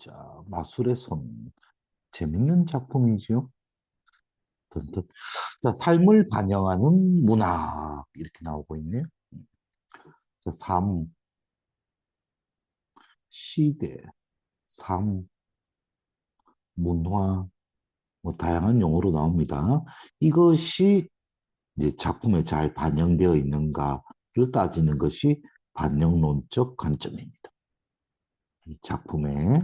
자, 마술의 손. 재밌는 작품이지요. 던던. 자, 삶을 반영하는 문학. 이렇게 나오고 있네요. 자, 삶, 시대, 삶, 문화, 뭐, 다양한 용어로 나옵니다. 이것이 이제 작품에 잘 반영되어 있는가를 따지는 것이 반영론적 관점입니다. 이 작품에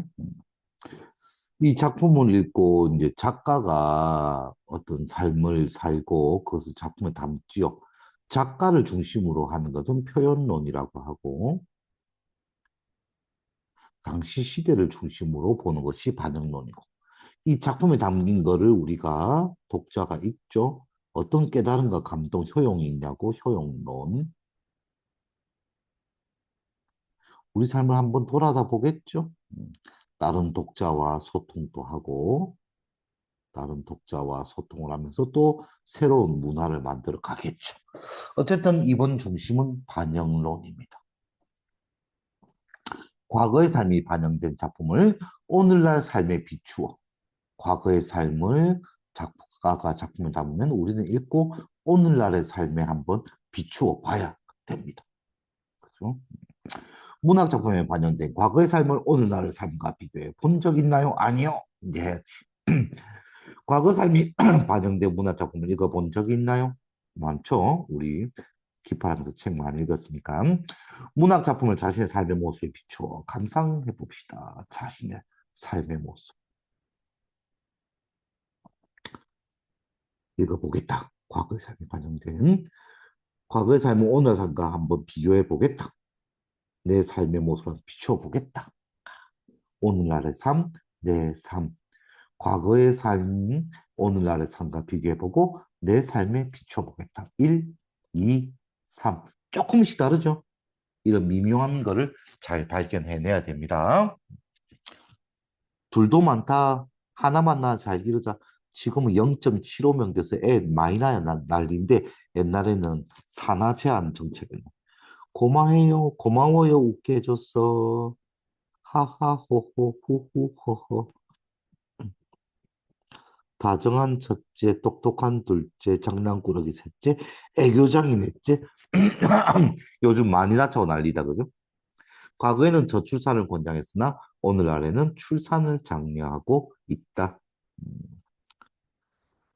이 작품을 읽고 이제 작가가 어떤 삶을 살고 그것을 작품에 담지요. 작가를 중심으로 하는 것은 표현론이라고 하고 당시 시대를 중심으로 보는 것이 반영론이고 이 작품에 담긴 거를 우리가 독자가 읽죠. 어떤 깨달음과 감동, 효용이 있냐고 효용론. 우리 삶을 한번 돌아다 보겠죠. 다른 독자와 소통도 하고 다른 독자와 소통을 하면서 또 새로운 문화를 만들어 가겠죠. 어쨌든 이번 중심은 반영론입니다. 과거의 삶이 반영된 작품을 오늘날 삶에 비추어 과거의 삶을 작가가 작품을 담으면 우리는 읽고 오늘날의 삶에 한번 비추어 봐야 됩니다. 그죠? 문학 작품에 반영된 과거의 삶을 오늘날의 삶과 비교해 본 적 있나요? 아니요. 이제 과거 삶이 반영된 문학 작품을 읽어본 적이 있나요? 많죠. 우리 기파하면서 책 많이 읽었으니까. 문학 작품을 자신의 삶의 모습에 비추어 감상해 봅시다. 자신의 삶의 모습. 읽어보겠다. 과거의 삶이 반영된 과거의 삶을 오늘의 삶과 한번 비교해 보겠다. 내 삶의 모습을 비추어 보겠다. 오늘날의 삶, 내 삶. 과거의 삶, 오늘날의 삶과 비교해보고 내 삶에 비춰보겠다. 1, 2, 3. 조금씩 다르죠? 이런 미묘한 거를 잘 발견해내야 됩니다. 둘도 많다. 하나만 나 잘 기르자. 지금은 0.75명 돼서 애 많이 나야 난리인데 옛날에는 산하 제한 정책이에요. 고마해요. 고마워요. 웃게 해줬어. 하하호호 후후호호. 다정한 첫째, 똑똑한 둘째, 장난꾸러기 셋째, 애교장이 넷째. 요즘 많이 낳자고 난리다, 그죠? 과거에는 저출산을 권장했으나 오늘날에는 출산을 장려하고 있다. 음,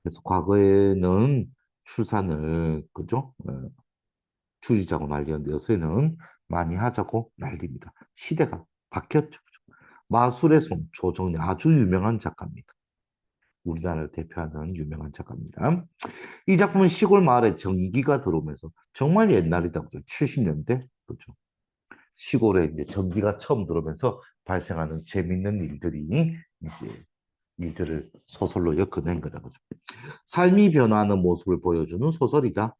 그래서 과거에는 출산을, 그죠? 줄이자고 난리였는데 요새는 많이 하자고 난립니다. 시대가 바뀌었죠. 그죠? 마술의 손, 조정래 아주 유명한 작가입니다. 우리나라를 대표하는 유명한 작가입니다. 이 작품은 시골 마을에 전기가 들어오면서 정말 옛날이다. 그죠? 70년대. 그죠? 시골에 이제 전기가 처음 들어오면서 발생하는 재밌는 일들이 이제 일들을 소설로 엮어낸 거다. 그죠? 삶이 변화하는 모습을 보여주는 소설이다.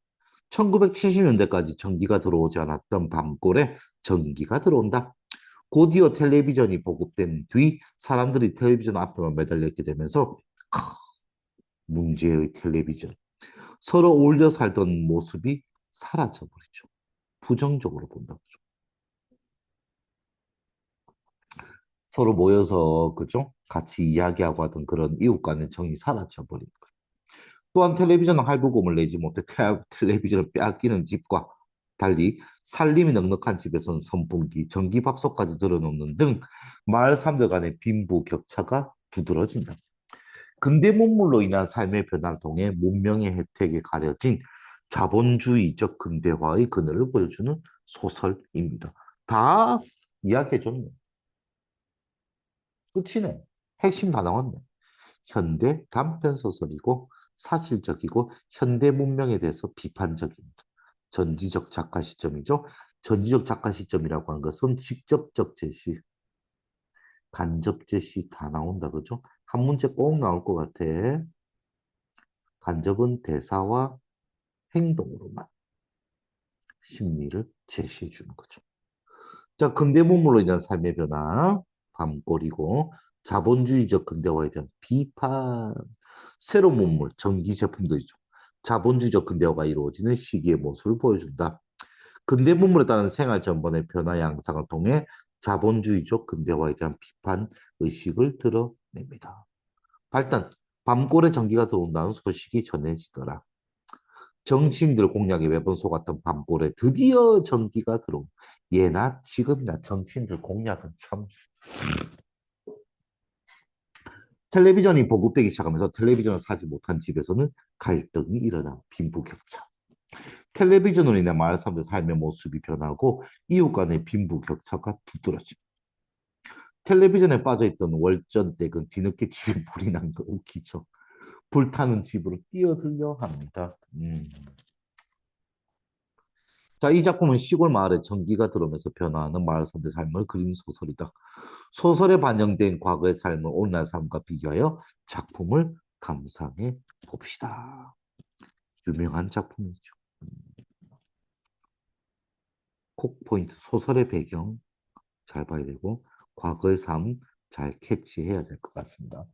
1970년대까지 전기가 들어오지 않았던 밤골에 전기가 들어온다. 곧이어 텔레비전이 보급된 뒤 사람들이 텔레비전 앞에만 매달렸게 되면서 문제의 텔레비전. 서로 어울려 살던 모습이 사라져버리죠. 부정적으로 본다고. 서로 모여서, 그죠? 같이 이야기하고 하던 그런 이웃 간의 정이 사라져버린 거예요. 또한 텔레비전은 할부금을 내지 못해 텔레비전을 빼앗기는 집과 달리 살림이 넉넉한 집에서는 선풍기, 전기밥솥까지 들어놓는 등 마을 사람들 간의 빈부격차가 두드러진다. 근대 문물로 인한 삶의 변화를 통해 문명의 혜택에 가려진 자본주의적 근대화의 그늘을 보여주는 소설입니다. 다 이야기해줬네. 끝이네. 핵심 다 나왔네. 현대 단편 소설이고 사실적이고 현대 문명에 대해서 비판적입니다. 전지적 작가 시점이죠. 전지적 작가 시점이라고 하는 것은 직접적 제시, 간접 제시 다 나온다 그죠? 한 문제 꼭 나올 것 같아. 간접은 대사와 행동으로만 심리를 제시해 주는 거죠. 자, 근대문물로 인한 삶의 변화, 밤골이고, 자본주의적 근대화에 대한 비판, 새로운 문물, 전기 제품들이죠. 자본주의적 근대화가 이루어지는 시기의 모습을 보여준다. 근대 문물에 따른 생활 전반의 변화 양상을 통해 자본주의적 근대화에 대한 비판 의식을 드러냅니다. 발단, 밤골에 전기가 들어온다는 소식이 전해지더라. 정치인들 공약에 매번 속았던 밤골에 드디어 전기가 들어온. 예나 지금이나 정치인들 공약은 참. 텔레비전이 보급되기 시작하면서 텔레비전을 사지 못한 집에서는 갈등이 일어나 빈부격차. 텔레비전으로 인해 마을 사람들 삶의 모습이 변하고 이웃 간의 빈부격차가 두드러집니다. 텔레비전에 빠져있던 월전댁은 뒤늦게 집에 불이 난 거 웃기죠. 불타는 집으로 뛰어들려 합니다. 자, 이 작품은 시골 마을에 전기가 들어오면서 변화하는 마을 사람들의 삶을 그린 소설이다. 소설에 반영된 과거의 삶을 오늘날 삶과 비교하여 작품을 감상해 봅시다. 유명한 작품이죠. 콕 포인트, 소설의 배경 잘 봐야 되고 과거의 삶 잘 캐치해야 될 것 같습니다.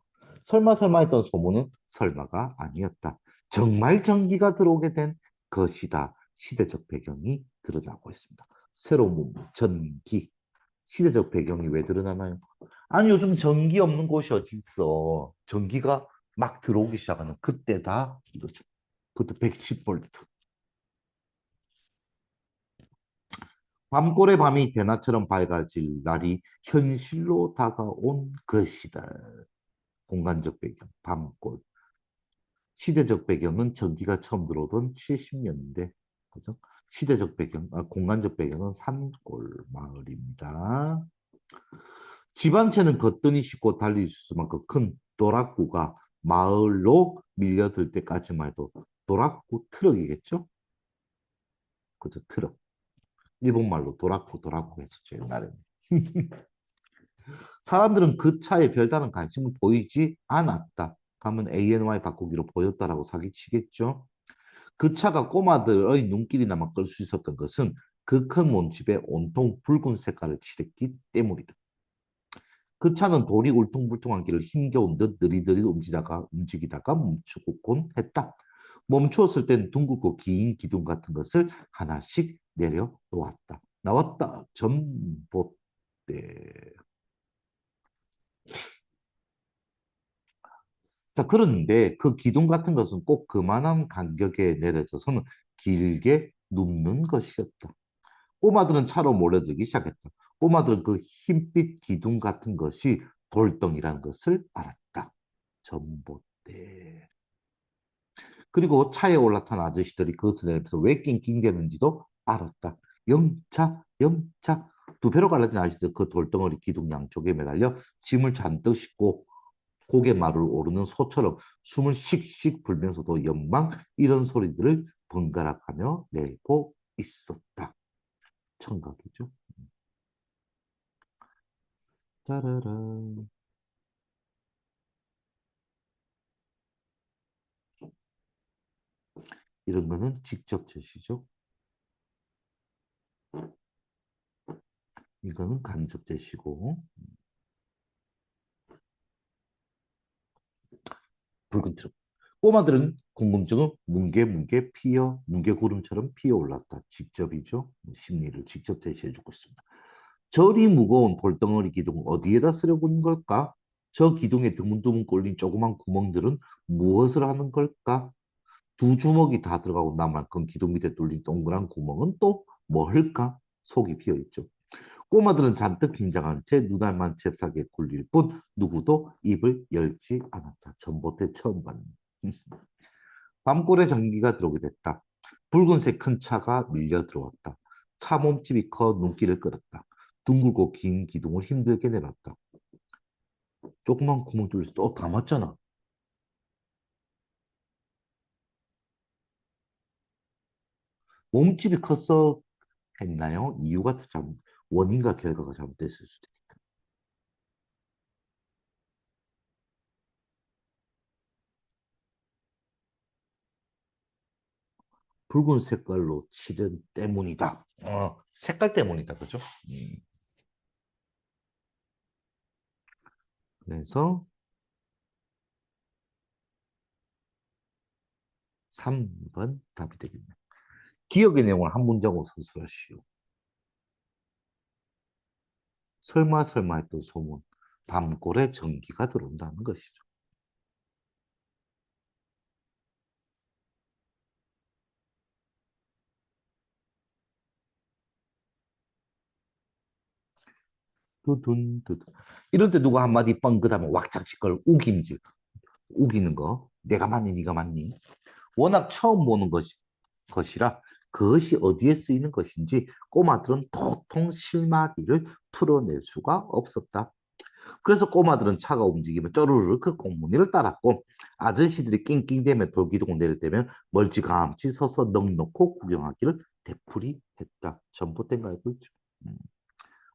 설마 했던 소문은 설마가 아니었다. 정말 전기가 들어오게 된 것이다. 시대적 배경이 드러나고 있습니다. 새로운 문물, 전기. 시대적 배경이 왜 드러나나요? 아니, 요즘 전기 없는 곳이 어디 있어? 전기가 막 들어오기 시작하는 그때다 이거죠. 그것도 110볼트. 밤골의 밤이 대낮처럼 밝아질 날이 현실로 다가온 것이다. 공간적 배경, 밤골. 시대적 배경은 전기가 처음 들어오던 70년대. 그죠? 시대적 배경, 공간적 배경은 산골 마을입니다. 집 한 채는 거뜬히 싣고 달릴 수만큼 큰 도락구가 마을로 밀려들 때까지만 해도 도락구 트럭이겠죠? 그죠? 트럭. 일본말로 도락구 했었죠, 옛날에는. 사람들은 그 차에 별다른 관심을 보이지 않았다. 가면 ANY 바꾸기로 보였다라고 사기치겠죠. 그 차가 꼬마들의 눈길이나마 끌 수 있었던 것은 그 큰 몸집에 온통 붉은 색깔을 칠했기 때문이다. 그 차는 돌이 울퉁불퉁한 길을 힘겨운 듯 느리느리 움직이다가 멈추곤 했다. 멈추었을 땐 둥글고 긴 기둥 같은 것을 하나씩 내려놓았다. 나왔다. 전봇대. 자, 그런데 그 기둥 같은 것은 꼭 그만한 간격에 내려져서는 길게 눕는 것이었다. 꼬마들은 차로 몰려들기 시작했다. 꼬마들은 그 흰빛 기둥 같은 것이 돌덩이라는 것을 알았다. 전봇대. 그리고 차에 올라탄 아저씨들이 그것을 내면서 왜 낑낑대는지도 알았다. 영차, 영차. 두 배로 갈라진 아저씨들 그 돌덩어리 기둥 양쪽에 매달려 짐을 잔뜩 싣고 고개마루를 오르는 소처럼 숨을 씩씩 불면서도 연방 이런 소리들을 번갈아가며 내고 있었다. 청각이죠. 따라란. 이런 거는 직접 제시죠. 이거는 간접 제시고 붉은 트럭. 꼬마들은 궁금증은 뭉게뭉게 피어 뭉게구름처럼 피어올랐다. 직접이죠. 심리를 직접 제시해주고 있습니다. 저리 무거운 돌덩어리 기둥 어디에다 쓰려고 하는 걸까? 저 기둥에 드문드문 꼴린 조그만 구멍들은 무엇을 하는 걸까? 두 주먹이 다 들어가고 나만큼 기둥 밑에 뚫린 동그란 구멍은 또 뭘까? 속이 비어 있죠. 꼬마들은 잔뜩 긴장한 채 눈알만 잽싸게 굴릴 뿐 누구도 입을 열지 않았다. 전봇대 처음 봤네. 밤골에 전기가 들어오게 됐다. 붉은색 큰 차가 밀려 들어왔다. 차 몸집이 커 눈길을 끌었다. 둥글고 긴 기둥을 힘들게 내렸다. 조그만 구멍 뚫려서 다 맞잖아. 몸집이 커서 했나요? 이유가 잘못, 원인과 결과가 잘못됐을 수도 있다. 붉은 색깔로 칠은 때문이다. 색깔 때문이다. 그죠? 그래서 3번 답이 되겠네. 기억의 내용을 한 문장으로 서술하시오. 설마 설마 했던 소문. 밤골에 전기가 들어온다는 것이죠. 두둔 두둔. 이럴 때 누가 한마디 뻥긋하면 왁작지껄 우김질. 우기는 거. 내가 맞니 네가 맞니. 워낙 처음 보는 것이라 그것이 어디에 쓰이는 것인지 꼬마들은 도통 실마리를 풀어낼 수가 없었다. 그래서 꼬마들은 차가 움직이면 쪼르르 그 꽁무니를 따랐고 아저씨들이 낑낑대며 돌기둥 내릴 때면 멀찌감치 서서 넋놓고 구경하기를 되풀이했다. 전봇대가 알고 있죠. 음.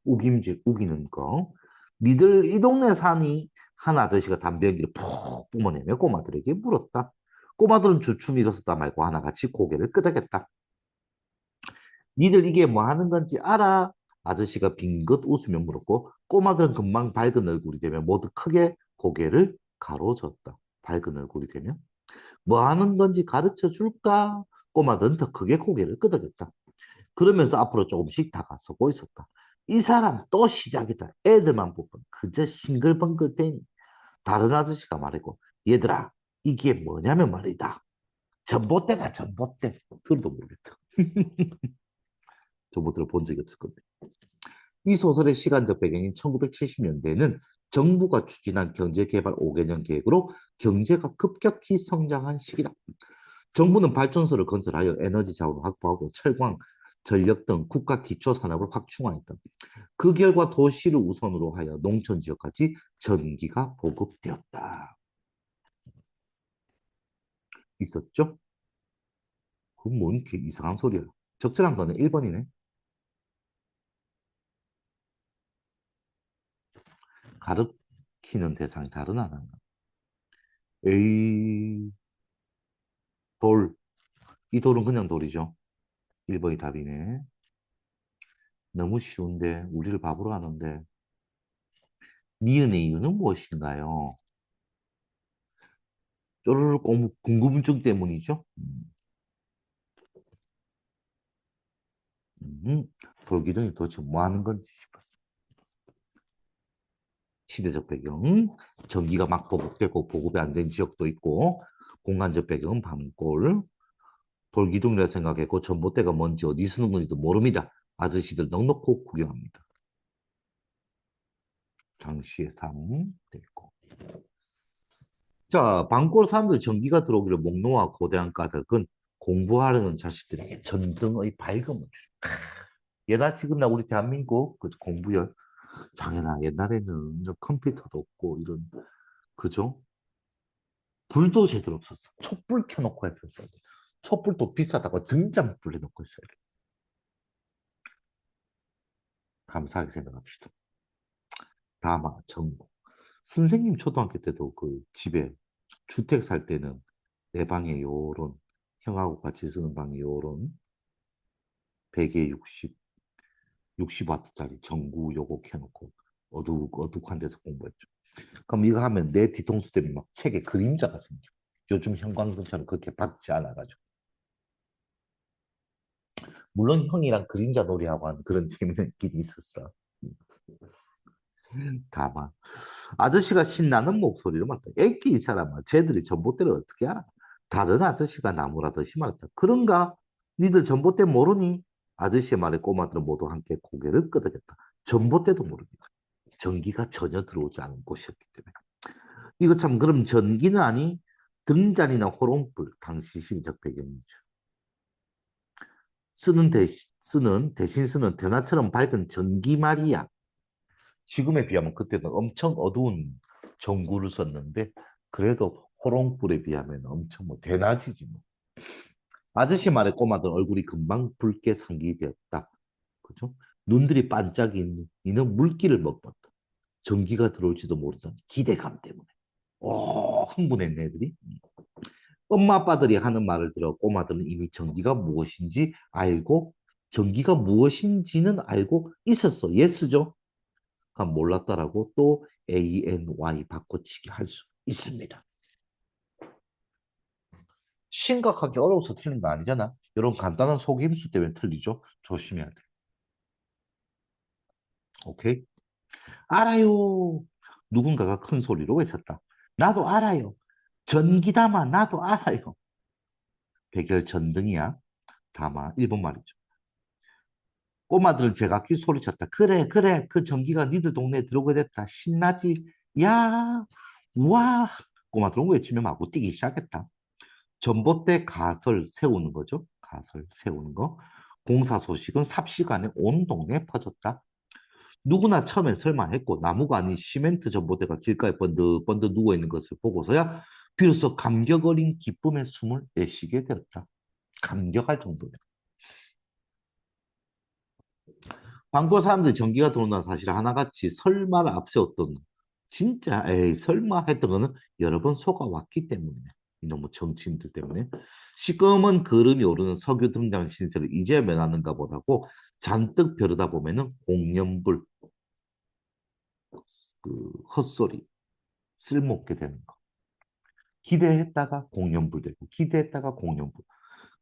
우김질 우기는 거. 니들 이 동네 사니? 한 아저씨가 담배 연기를 푹 뿜어내며 꼬마들에게 물었다. 꼬마들은 주춤 일어섰다 말고 하나같이 고개를 끄덕였다. 니들 이게 뭐 하는 건지 알아? 아저씨가 빙긋 웃으며 물었고 꼬마들은 금방 밝은 얼굴이 되며 모두 크게 고개를 가로젓다. 밝은 얼굴이 되면 뭐 하는 건지 가르쳐 줄까? 꼬마들은 더 크게 고개를 끄덕였다. 그러면서 앞으로 조금씩 다가서고 있었다. 이 사람 또 시작이다. 애들만 보면 그저 싱글벙글대니. 다른 아저씨가 말했고 얘들아 이게 뭐냐면 말이다. 전봇대다 전봇대. 들어도 모르겠다. 전봇대를 본 적이 없을 건데. 이 소설의 시간적 배경인 1970년대는 정부가 추진한 경제개발 5개년 계획으로 경제가 급격히 성장한 시기다. 정부는 발전소를 건설하여 에너지 자원을 확보하고 철강, 전력 등 국가 기초 산업을 확충하였다. 그 결과 도시를 우선으로 하여 농촌 지역까지 전기가 보급되었다. 있었죠? 그건 뭔 이상한 소리야. 적절한 거는 1번이네. 가르치는 대상이 다른 하나. 에이, 돌. 이 돌은 그냥 돌이죠. 1번이 답이네. 너무 쉬운데 우리를 바보로 하는데 니은의 이유는 무엇인가요? 쪼르르 궁금증 때문이죠. 돌기둥이 도대체 뭐 하는 건지 싶었어. 시대적 배경, 전기가 막 보급되고 보급이 안 된 지역도 있고 공간적 배경은 밤골, 돌기둥이라 생각했고 전봇대가 뭔지 어디 쓰는 건지도 모릅니다. 아저씨들 넉넉히 구경합니다. 당시의 삶 됐고. 자, 방골 사람들 전기가 들어오기를 목 놓아 고대한 까닭은 공부하려는 자식들에게 전등의 밝음을 주죠. 예나 지금 나 우리 대한민국 그 공부열 장애나 옛날에는 이런 컴퓨터도 없고 이런 그죠? 불도 제대로 없었어. 촛불 켜놓고 했었어. 촛불도 비싸다고 등잔불 해놓고 있어요. 감사하게 생각합시다. 다마 전공. 선생님 초등학교 때도 그 집에 주택 살 때는 내 방에 요런 형하고 같이 쓰는 방에 요런 100에 60와트짜리 전구 요거 켜놓고 어둑한 데서 공부했죠. 그럼 이거 하면 내 뒤통수 때문에 막 책에 그림자가 생겨. 요즘 형광등처럼 그렇게 밝지 않아가지고. 물론 형이랑 그림자 놀이하고 하는 그런 재미는 있긴 있었어. 다만 아저씨가 신나는 목소리로 말했다. 애기 이 사람아, 쟤들이 전봇대를 어떻게 알아? 다른 아저씨가 나무라듯이 말했다. 그런가? 니들 전봇대 모르니? 아저씨의 말에 꼬마들은 모두 함께 고개를 끄덕였다. 전봇대도 모릅니다. 전기가 전혀 들어오지 않은 곳이었기 때문에. 이거 참 그럼 전기는 아니 등잔이나 호롱불 당시 시대적 배경이죠. 대신 쓰는 대나처럼 밝은 전기 말이야. 지금에 비하면 그때는 엄청 어두운 전구를 썼는데 그래도 호롱불에 비하면 엄청 뭐 대낮이지 뭐. 아저씨 말에 꼬마들 얼굴이 금방 붉게 상기되었다. 그죠? 눈들이 반짝이는 이는 물기를 먹었다. 전기가 들어올지도 모른다는 기대감 때문에. 흥분했네 애들이. 엄마 아빠들이 하는 말을 들어 꼬마들은 이미 전기가 무엇인지는 알고 있었어. 예스죠? 몰랐다라고 또 ANY 바꿔치기 할 수 있습니다. 심각하게 어려워서 틀린 거 아니잖아. 이런 간단한 속임수 때문에 틀리죠. 조심해야 돼. 오케이? 알아요. 누군가가 큰 소리로 외쳤다. 나도 알아요. 전기담아, 나도 알아요. 백열 전등이야. 담아, 일본 말이죠. 꼬마들은 제각기 소리쳤다. 그래, 그래. 그 전기가 니들 동네에 들어오게 됐다. 신나지? 야, 와. 꼬마들은 외치며 마구 뛰기 시작했다. 전봇대 가설 세우는 거죠. 가설 세우는 거. 공사 소식은 삽시간에 온 동네에 퍼졌다. 누구나 처음엔 설마 했고 나무가 아닌 시멘트 전봇대가 길가에 번득번득 누워있는 것을 보고서야 비로소 감격 어린 기쁨의 숨을 내쉬게 되었다. 감격할 정도다. 광고 사람들이 전기가 들어온다는 사실을 하나같이 설마를 앞세웠던 진짜 에이 설마 했던 거는 여러 번 속아왔기 때문에 너무 정치인들 때문에 시꺼먼 거름이 오르는 석유 등장 신세를 이제 면하는가 보다고 잔뜩 벼르다 보면은 공연불 그 헛소리 쓸모없게 되는 거 기대했다가 공연불 되고 기대했다가 공연불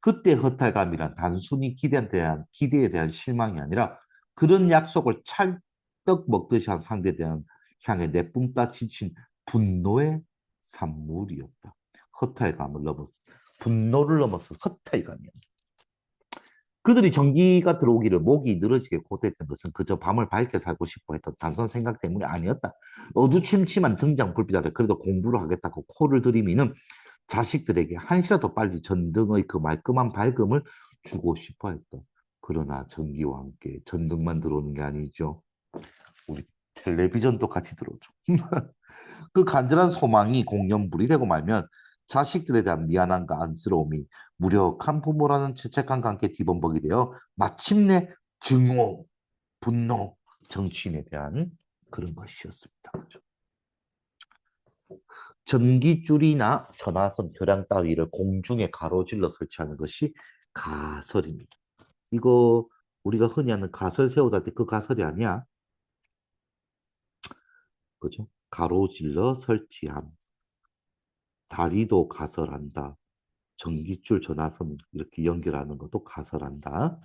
그때 허탈감이란 단순히 기대에 대한 실망이 아니라 그런 약속을 찰떡 먹듯이 한 상대에 대한 향해 내뿜다 지친 분노의 산물이었다. 허탈감을 넘어서 분노를 넘어서 허탈감이었다. 그들이 전기가 들어오기를 목이 늘어지게 고대했던 것은 그저 밤을 밝게 살고 싶어 했던 단순한 생각 때문이 아니었다. 어두침침한 등장 불빛 아래 그래도 공부를 하겠다고 코를 들이미는 자식들에게 한시라도 빨리 전등의 그 말끔한 밝음을 주고 싶어 했다. 그러나 전기와 함께 전등만 들어오는 게 아니죠. 우리 텔레비전도 같이 들어오죠. 그 간절한 소망이 공연불이 되고 말면 자식들에 대한 미안함과 안쓰러움이 무력한 부모라는 죄책감과 함께 뒤범벅이 되어 마침내 증오, 분노, 정치인에 대한 그런 것이었습니다. 그죠? 전기줄이나 전화선 교량 따위를 공중에 가로질러 설치하는 것이 가설입니다. 이거 우리가 흔히 하는 가설 세우다 때 그 가설이 아니야. 그죠? 가로질러 설치함. 다리도 가설한다. 전기줄 전화선 이렇게 연결하는 것도 가설한다.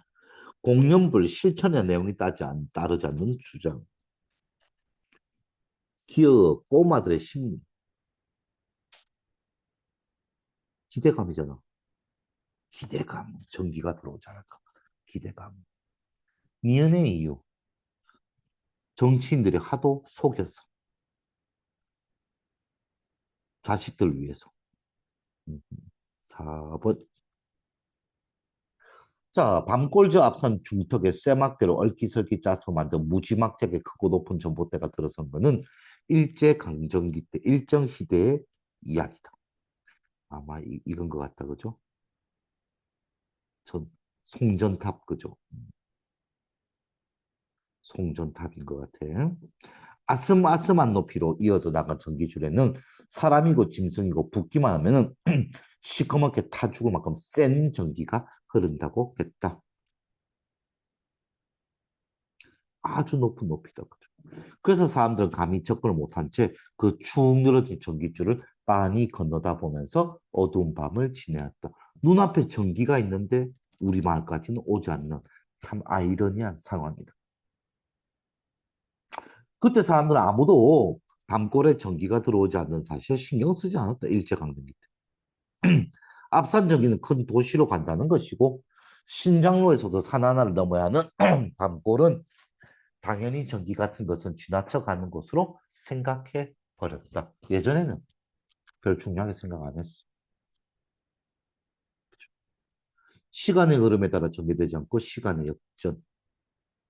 공연불 실천의 내용이 따르지 않는 주장. 기어 꼬마들의 심리. 기대감이잖아. 기대감. 전기가 들어오지 않을까. 기대감. 니은의 이유. 정치인들이 하도 속여서. 자식들 위해서. 4번. 자, 밤골저 앞선 중턱에 쇠막대로 얼기설기 짜서 만든 무지막지하게 크고 높은 전봇대가 들어선 거는 일제강점기 때 일정시대의 이야기다. 아마 이건 것 같다, 그죠? 전 송전탑, 그죠? 송전탑인 것 같아. 아슴아슴한 높이로 이어져 나간 전기줄에는 사람이고 짐승이고 붓기만 하면은 시커멓게 타 죽을 만큼 센 전기가 흐른다고 했다. 아주 높은 높이다. 그죠? 그래서 사람들은 감히 접근을 못한 채 그 축 늘어진 전기줄을 빤히 건너다 보면서 어두운 밤을 지내었다. 눈앞에 전기가 있는데 우리 마을까지는 오지 않는 참 아이러니한 상황이다. 그때 사람들은 아무도 밤골에 전기가 들어오지 않는 사실을 신경 쓰지 않았다. 일제강점기 때. 앞산 전기는 큰 도시로 간다는 것이고 신장로에서도 산 하나를 넘어야 하는 밤골은 당연히 전기 같은 것은 지나쳐 가는 것으로 생각해 버렸다. 예전에는 별 중요하게 생각 안 했어. 시간의 흐름에 따라 전개되지 않고 시간의 역전,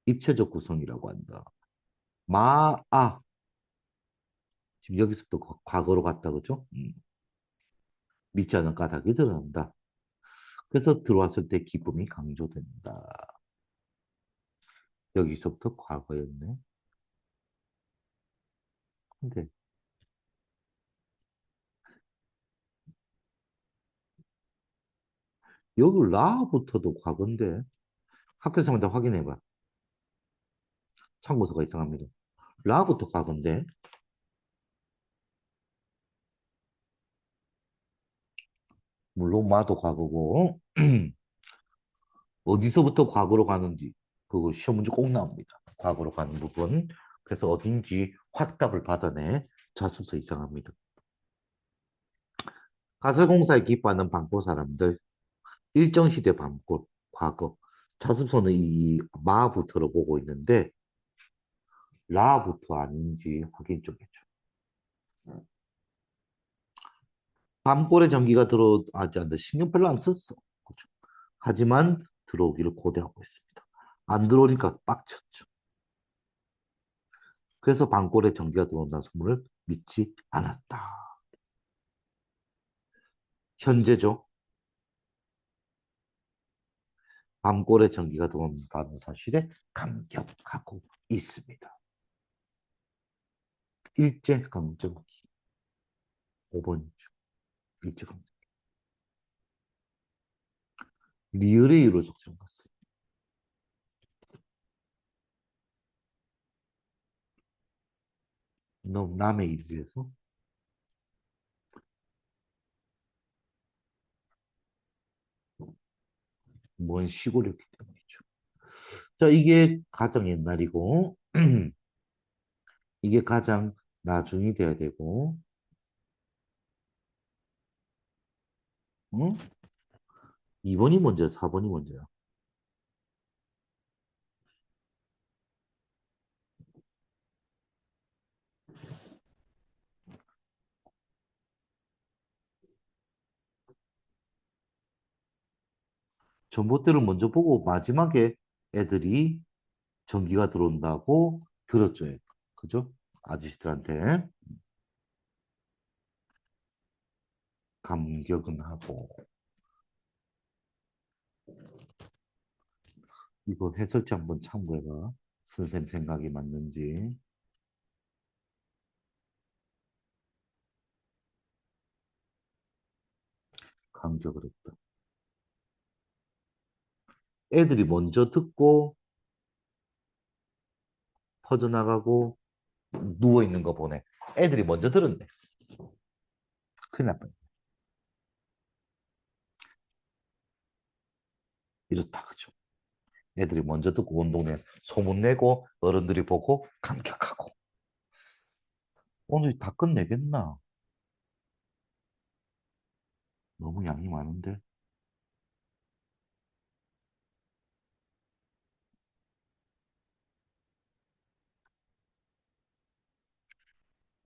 입체적 구성이라고 한다. 마아, 지금 여기서부터 과거로 갔다 그죠? 믿지 않은 까닭이 드러난다. 그래서 들어왔을 때 기쁨이 강조된다. 여기서부터 과거였네. 근데 여기 라부터도 과거인데 학교생한테 확인해봐. 참고서가 이상합니다. 라부터 과거인데 물론 마도 과거고 어디서부터 과거로 가는지 그거 시험 문제 꼭 나옵니다. 과거로 가는 부분. 그래서 어딘지 확답을 받아내 자습서 이상합니다. 가설공사에 기뻐하는 반골 사람들, 일정 시대 반골, 과거. 자습서는 이 마부터로 보고 있는데 라부터 아닌지 확인 좀 해줘. 밤골에 전기가 들어오지 않는데 신경 별로 안 썼어. 그죠? 하지만 들어오기를 고대하고 있습니다. 안 들어오니까 빡쳤죠. 그래서 밤골에 전기가 들어온다는 소문을 믿지 않았다. 현재죠. 밤골에 전기가 들어온다는 사실에 감격하고 있습니다. 일제강점기 5번이죠. 일제강점기. 리을의 이유를 적정 갔어. 너무 남의 일을 위해서 먼 시골이었기 때문이죠. 자, 이게 가장 옛날이고 이게 가장 나중이 돼야 되고 응? 2번이 먼저야, 4번이 먼저야. 전봇대를 먼저 보고 마지막에 애들이 전기가 들어온다고 들었죠. 그죠? 아저씨들한테 감격은 하고 이거 해설지 한번 참고해봐. 선생님 생각이 맞는지. 감격을 했다. 애들이 먼저 듣고 퍼져나가고 누워있는 거 보네. 애들이 먼저 들었네. 큰일 날 뻔. 이렇다, 그죠? 애들이 먼저 듣고 온 동네 소문내고 어른들이 보고 감격하고. 오늘 다 끝내겠나? 너무 양이 많은데.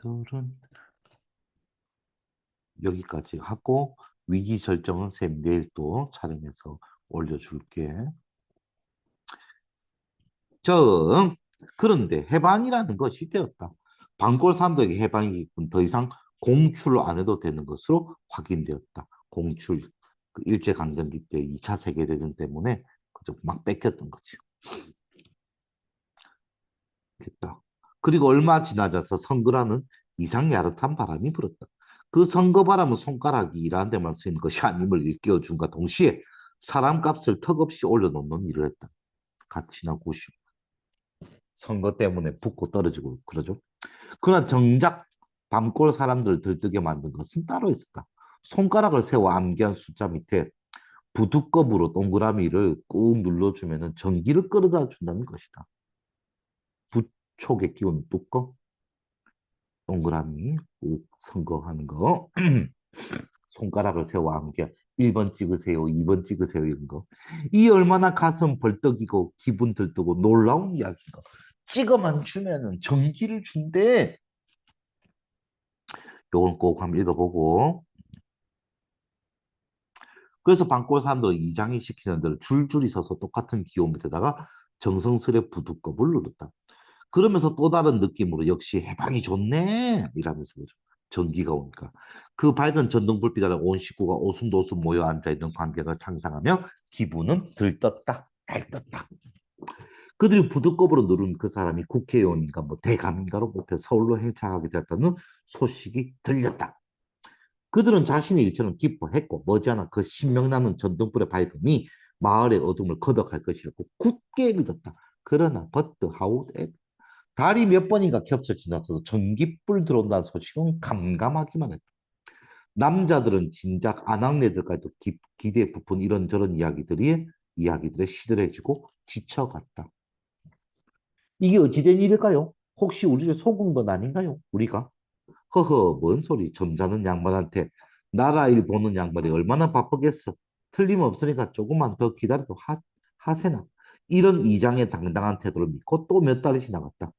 둘은 여기까지 하고 위기 설정은 쌤 내일 또 촬영해서 올려줄게. 저 그런데 해방이라는 것이 되었다. 방골 사람들에게 해방이 더 이상 공출을 안 해도 되는 것으로 확인되었다. 공출 그 일제강점기 때 2차 세계대전 때문에 그저 막 뺏겼던 거지. 됐다. 그리고 얼마 지나자서 선거라는 이상 야릇한 바람이 불었다. 그 선거 바람은 손가락이 일하는 데만 쓰이는 것이 아님을 일깨워준과 동시에 사람값을 턱없이 올려놓는 일을 했다. 가치나 구십. 선거 때문에 붙고 떨어지고 그러죠. 그러나 정작 밤골 사람들을 들뜨게 만든 것은 따로 있었다. 손가락을 세워 암기한 숫자 밑에 부두껍으로 동그라미를 꾹 눌러주면 전기를 끌어다 준다는 것이다. 부촉에 끼운 뚜껑, 동그라미 꾹 선거하는 거. 손가락을 세워 암기한 1번 찍으세요, 2번 찍으세요 이런 거. 이 얼마나 가슴 벌떡이고 기분 들뜨고 놀라운 이야기인가. 찍어만 주면은 전기를 준대. 요걸 꼭 한번 읽어보고. 그래서 방골 사람들은 이장이 시키는 대로 줄줄이 서서 똑같은 기호 밑에다가 정성스레 부두껍을 누른다. 그러면서 또 다른 느낌으로 역시 해방이 좋네 이라면서 보죠. 전기가 오니까. 그 밝은 전등불빛 아래 온 식구가 오순도순 모여 앉아있는 광경을 상상하며 기분은 들떴다. 달떴다. 그들이 부두껍으로 누른 그 사람이 국회의원인가 뭐 대감인가로 뽑혀 서울로 행차하게 되었다는 소식이 들렸다. 그들은 자신의 일처럼 기뻐했고 머지않아 그 신명나는 전등불의 밝음이 마을의 어둠을 거덕할 것이라고 굳게 믿었다. 그러나 버트 하우드 달이 몇 번인가 겹쳐 지나서도 전기불 들어온다는 소식은 감감하기만 했다. 남자들은 진작 아낙네들까지도 기대에 부푼 이런저런 이야기들에 시들해지고 지쳐갔다. 이게 어찌된 일일까요? 혹시 우리를 속은 건 아닌가요? 우리가? 허허, 뭔 소리. 점잖은 양반한테 나라 일 보는 양반이 얼마나 바쁘겠어. 틀림없으니까 조금만 더 기다려도 하세나. 이런 이장의 당당한 태도를 믿고 또 몇 달이 지나갔다.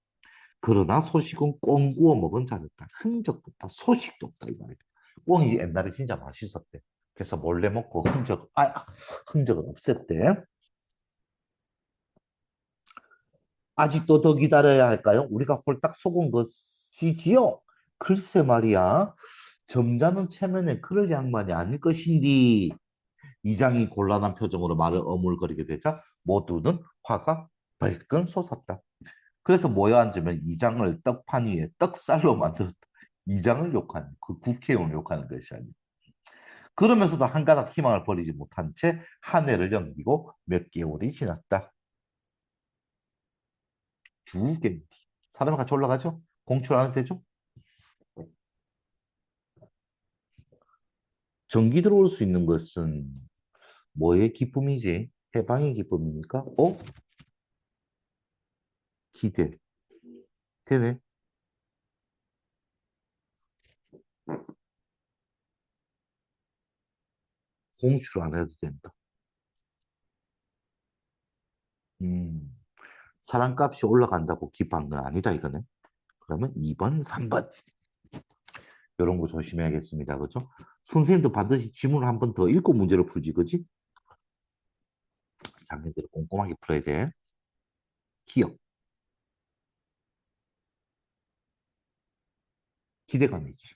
그러나 소식은 꽁 구워 먹은 자였다. 흔적도 없다. 소식도 없다. 이 말이야. 꽁이 옛날에 진짜 맛있었대. 그래서 몰래 먹고 흔적을 없앴대. 아직도 더 기다려야 할까요? 우리가 홀딱 속은 것이지요. 글쎄 말이야. 점잖은 체면에 그럴 양반이 아닐 것인디. 이장이 곤란한 표정으로 말을 어물거리게 되자 모두는 화가 벌끈 솟았다. 그래서 모여 앉으면 이장을 떡판 위에 떡살로 만들었다. 이장을 욕하는, 그 국회의원을 욕하는 것이 아니고. 그러면서도 한 가닥 희망을 버리지 못한 채 한 해를 넘기고 몇 개월이 지났다. 두 개. 사람이 같이 올라가죠? 공출 안 해도 되죠? 전기 들어올 수 있는 것은 뭐의 기쁨이지? 해방의 기쁨입니까? 기대. 되네. 공출 안 해도 된다. 음, 사람값이 올라간다고 기뻐한 건 아니다, 이거는. 그러면 2번, 3번. 이런 거 조심해야겠습니다. 그죠? 선생님도 반드시 지문을 한 번 더 읽고 문제를 풀지, 그지? 장면대로 꼼꼼하게 풀어야 돼. 기억, 기대감이지.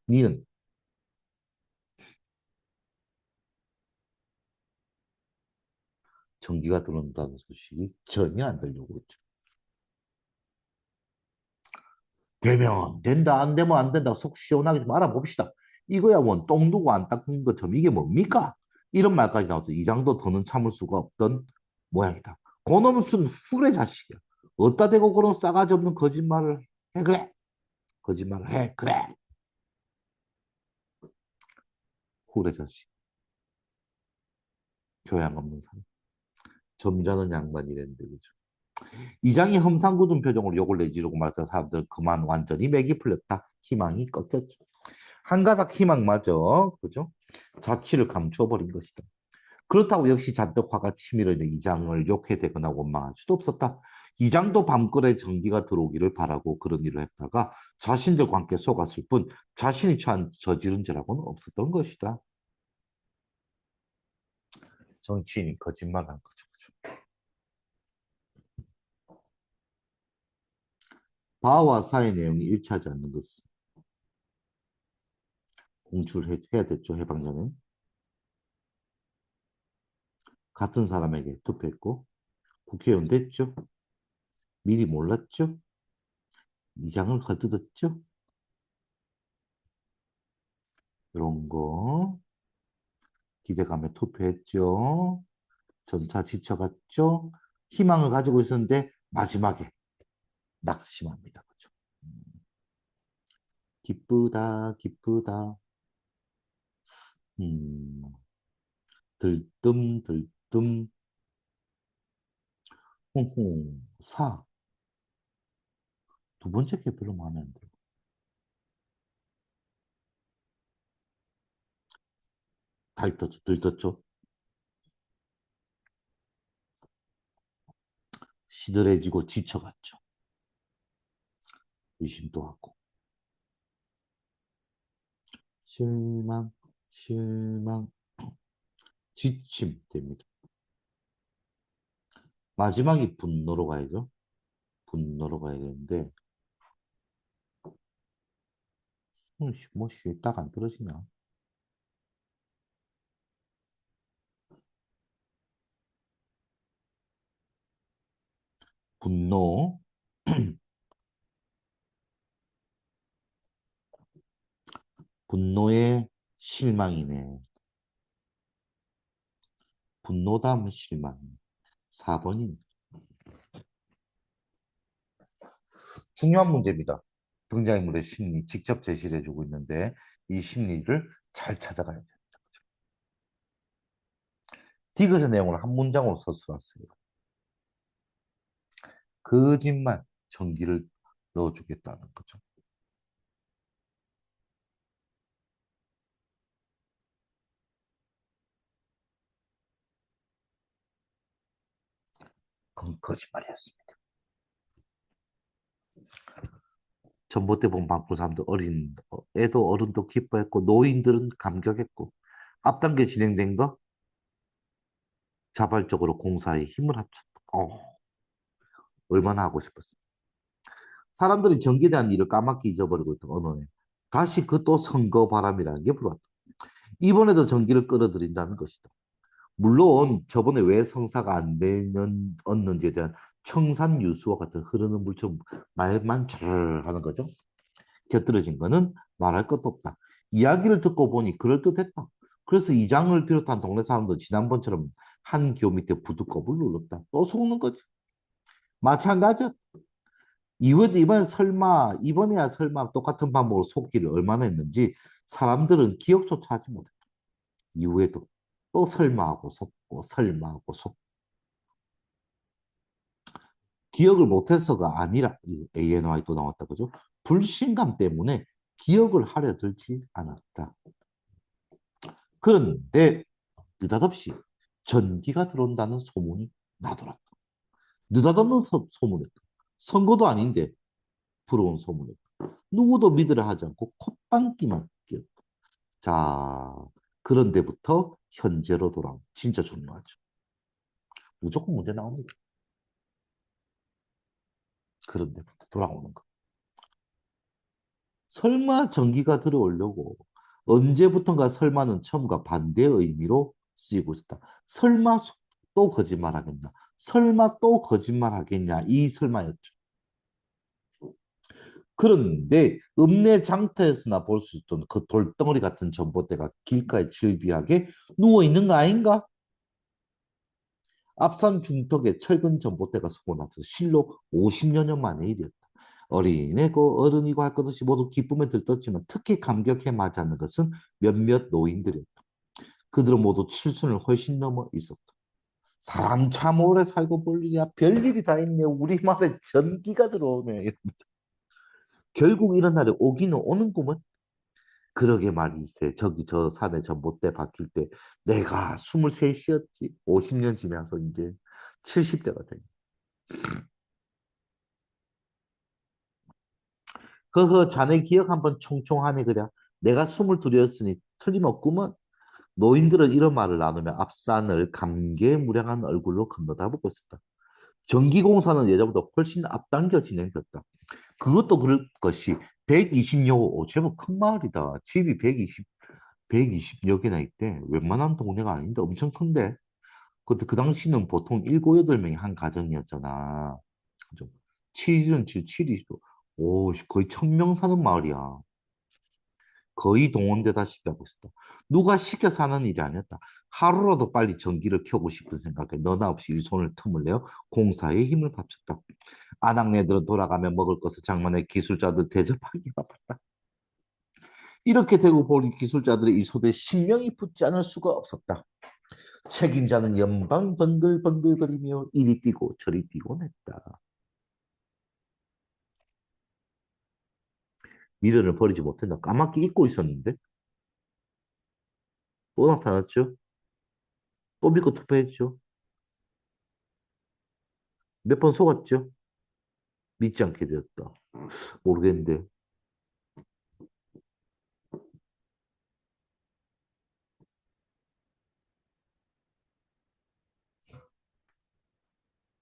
니는 전기가 들어온다는 소식이 전혀 안 들려오고 있죠. 되면 된다, 안 되면 안 된다. 속 시원하게 좀 알아봅시다. 이거야 뭐 똥 두고 안 닦은 것처럼 이게 뭡니까? 이런 말까지 나왔죠. 이 장도 더는 참을 수가 없던 모양이다. 그놈 순 후레 자식이야. 어디다 대고 그런 싸가지 없는 거짓말을 해 그래. 거짓말을 해 그래. 후레 자식. 교양 없는 사람. 점잖은 양반이랬는데 그죠. 이장이 험상궂은 표정으로 욕을 내지르고 말해서 사람들은 그만 완전히 맥이 풀렸다. 희망이 꺾였죠. 한 가닥 희망마저 그죠? 자취를 감추어 버린 것이다. 그렇다고 역시 잔뜩 화가 치밀어 있는 이장을 욕해대거나 원망할 수도 없었다. 이장도 밤거래 전기가 들어오기를 바라고 그런 일을 했다가 자신들과 함께 속았을 뿐 자신이 처한 저지른 죄라고는 없었던 것이다. 정치인이 거짓말한 거죠. 그죠? 바와 사의 내용이 일치하지 않는 것은 공출해야 됐죠. 해방 전에. 같은 사람에게 투표했고 국회의원 됐죠. 미리 몰랐죠. 이장을 거두었죠. 이런 거 기대감에 투표했죠. 점차 지쳐갔죠. 희망을 가지고 있었는데 마지막에 낙심합니다. 그죠? 기쁘다, 기쁘다. 음, 들뜸, 들뜸. 호호, 사. 두 번째 게 별로 마음에 안 들어. 달떴죠, 들떴죠. 시들해지고 지쳐갔죠. 의심도 하고. 실망, 실망, 지침 됩니다. 마지막이 분노로 가야죠. 분노로 가야 되는데, 뭐, 딱 안 떨어지냐. 분노, 분노의 실망이네. 분노 다음 실망. 4번이 중요한 문제입니다. 등장인물의 심리 직접 제시를 해주고 있는데 이 심리를 잘 찾아가야 됩니다. 디귿의 내용을 한 문장으로 서술했어요. 거짓말, 전기를 넣어주겠다는 거죠. 그건 거짓말이었습니다. 전봇대 본 방문 사람도 애도 어른도 기뻐했고, 노인들은 감격했고, 앞당겨 진행된 거 자발적으로 공사에 힘을 합쳤다. 얼마나 하고 싶었어. 사람들이 전기에 대한 일을 까맣게 잊어버리고 있던 어느 해, 다시 그 또 선거 바람이라는 게 불어왔다. 이번에도 전기를 끌어들인다는 것이다. 물론 저번에 왜 성사가 안 되었는지에 대한 청산 유수와 같은 흐르는 물처럼 말만 잘 하는 거죠. 곁들여진 거는 말할 것도 없다. 이야기를 듣고 보니 그럴듯했다. 그래서 이장을 비롯한 동네 사람도 지난번처럼 한 기호 밑에 부두껍을 눌렀다. 또 속는 거지. 마찬가지야. 이번에야 설마 똑같은 방법으로 속기를 얼마나 했는지 사람들은 기억조차 하지 못했다. 이후에도 또 설마하고 속고 설마하고 속 기억을 못해서가 아니라 ANY 또 나왔다 그죠? 불신감 때문에 기억을 하려 들지 않았다. 그런데 느닷없이 전기가 들어온다는 소문이 나더랐다. 느닷없는 소문이었다. 선거도 아닌데 불어온 소문이었다. 누구도 믿으려 하지 않고 콧방귀만 뀌었다. 자, 그런데부터 현재로 돌아온 진짜 중요하죠. 무조건 문제 나옵니다. 그런데부터 돌아오는 거. 설마 전기가 들어오려고 언제부턴가 설마는 처음과 반대의 의미로 쓰이고 있었다. 설마 또 거짓말하겠나? 설마 또 거짓말하겠냐? 이 설마였죠. 그런데 읍내장터에서나 볼 수 있던 그 돌덩어리 같은 전봇대가 길가에 질비하게 누워 있는 거 아닌가? 앞산 중턱에 철근 전봇대가 서고 나서 실로 50여 년 만의 일이었다. 어린애고 어른이고 할 것 없이 모두 기쁨에 들떴지만 특히 감격해 맞았는 것은 몇몇 노인들이었다. 그들은 모두 칠순을 훨씬 넘어 있었다. 사람 참 오래 살고 볼 일이야. 별일이 다 있네. 우리말에 전기가 들어오네. 결국 이런 날이 오기는 오는구먼. 그러게 말이세. 저기 저 산에 저 못대 박힐 때 내가 23이었지. 50년 지나서 이제 70대가 돼. 허허 자네 기억 한번 총총하네 그래. 내가 22였으니 틀림없구먼. 노인들은 이런 말을 나누며 앞산을 감개무량한 얼굴로 건너다보고 있었다. 전기공사는 예전보다 훨씬 앞당겨 진행됐다. 그것도 그럴 것이 120여 호, 제법 큰 마을이다. 집이 120여 개나 있대. 웬만한 동네가 아닌데 엄청 큰데. 그때 그 당시는 보통 7, 8명이 한 가정이었잖아. 그죠? 7은 7이 오, 거의 1,000명 사는 마을이야. 거의 동원되다시피 하고 있었다. 누가 시켜 사는 일이 아니었다. 하루라도 빨리 전기를 켜고 싶은 생각에 너나 없이 일손을 틈을 내어 공사에 힘을 바쳤다. 아낙네들은 돌아가며 먹을 것을 장만해 기술자들 대접하기 바빴다. 이렇게 되고 보니 기술자들의 이 소대에 신명이 붙지 않을 수가 없었다. 책임자는 연방 번글번글거리며 이리 뛰고 저리 뛰곤 했다. 미련을 버리지 못했나 까맣게 잊고 있었는데 또 나타났죠. 또 믿고 투표했죠. 몇 번 속았죠. 믿지 않게 되었다. 모르겠는데.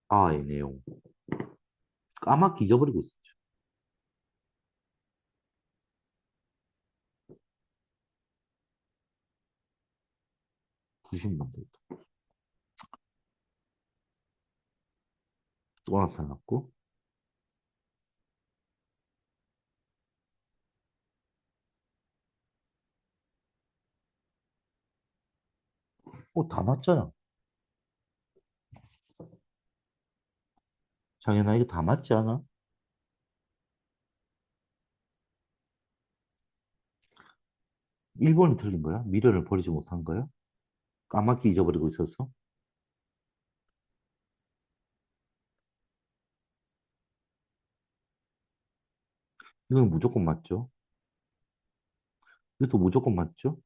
아, 이 내용. 까맣게 잊어버리고 있었죠. 90만 됐다. 또 나타났고. 다 맞잖아. 장현아, 이거 다 맞지 않아? 일본이 틀린 거야? 미련을 버리지 못한 거야? 까맣게 잊어버리고 있었어? 이건 무조건 맞죠? 이것도 무조건 맞죠?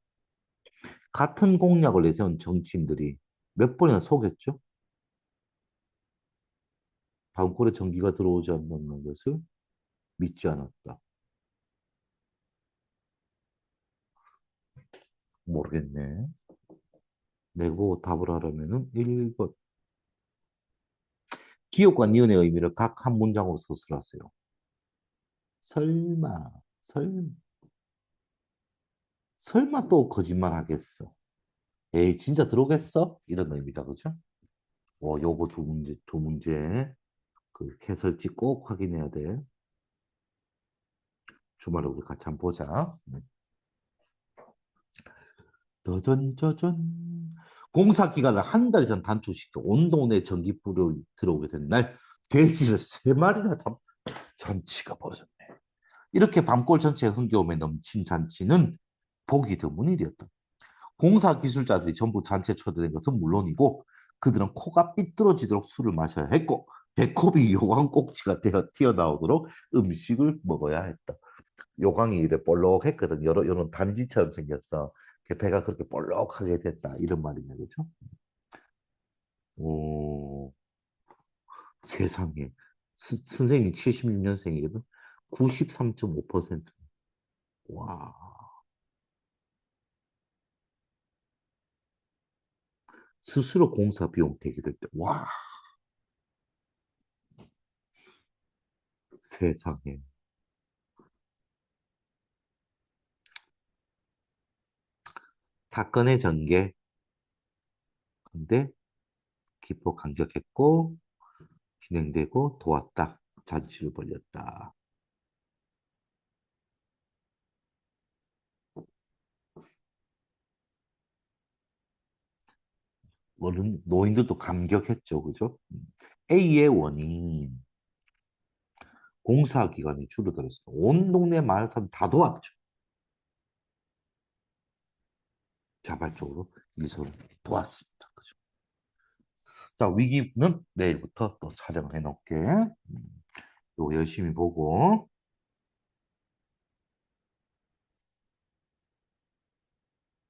같은 공약을 내세운 정치인들이 몇 번이나 속였죠? 다음 꼴에 전기가 들어오지 않는 것을 믿지 않았다. 모르겠네. 내고 답을 하려면은 1번. 기업과 니은의 의미를 각 한 문장으로 서술하세요. 설마, 설, 설마 또 거짓말 하겠어. 에이, 진짜 들어오겠어? 이런 의미다, 그죠? 요거 두 문제, 그 해설지 꼭 확인해야 돼. 주말에 우리 같이 한번 보자. 더전, 저전. 공사 기간을 한 달 이상 단축시켜 온 동네에 전기불이 들어오게 된 날, 돼지를 세 마리나 잔치가 벌어졌네. 이렇게 밤골 전체에 흥겨움에 넘친 잔치는 보기 드문 일이었다. 공사 기술자들이 전부 잔치에 초대된 것은 물론이고 그들은 코가 삐뚤어지도록 술을 마셔야 했고 배꼽이 요강 꼭지가 되어 튀어나오도록 음식을 먹어야 했다. 요강이 이래 볼록했거든. 요런 단지처럼 생겼어. 배가 그렇게 볼록하게 됐다. 이런 말이네, 그죠? 오, 세상에. 선생님이 76년생이거든. 93.5%. 와, 스스로 공사 비용 대기될 때. 와, 세상에. 사건의 전개. 근데 기포 강력했고 진행되고 도왔다. 잔치를 벌였다. 노인들도 감격했죠. 그죠? A의 원인. 공사 기간이 줄어들었어. 온 동네 마을 사람 다 도왔죠. 자발적으로 일소를 도왔습니다. 그죠? 자, 위기는 내일부터 또 촬영을 해놓을게. 요거 열심히 보고.